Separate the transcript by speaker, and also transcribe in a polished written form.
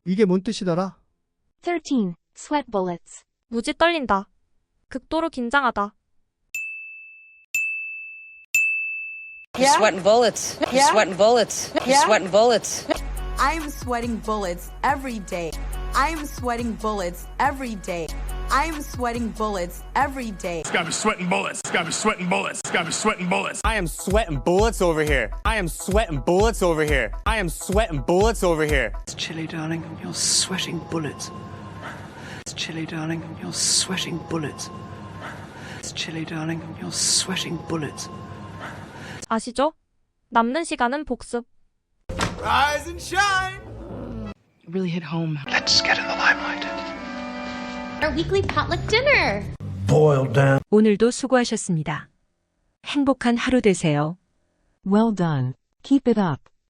Speaker 1: 이게 뭔 뜻이더라?
Speaker 2: 13. Sweat bullets.
Speaker 3: 무지 떨린다. 극도로 긴장하다.
Speaker 4: You're sweating bullets. You're sweating bullets. You're sweating bullets.
Speaker 5: I'm sweating bullets every day. I'm sweating bullets every day. I'm sweating bullets every day.
Speaker 6: It's gotta be sweating bullets. It's gotta be sweating bullets. It's gotta be sweating bullets.
Speaker 7: I am sweating bullets over here. I am sweating bullets over here. I am sweating bullets over here.
Speaker 8: It's chilly, darling. You're sweating bullets. It's chilly, darling. You're sweating bullets. It's chilly, darling. You're sweating bullets.
Speaker 3: 아시죠? 남는 시간은 복습.
Speaker 6: Rise and shine.
Speaker 8: Really hit home.
Speaker 6: Let's get in the limelight.
Speaker 2: Our weekly potluck dinner.
Speaker 1: Boiled down.
Speaker 9: 오늘도 수고하셨습니다. 행복한 하루 되세요.
Speaker 10: Well done. Keep it up.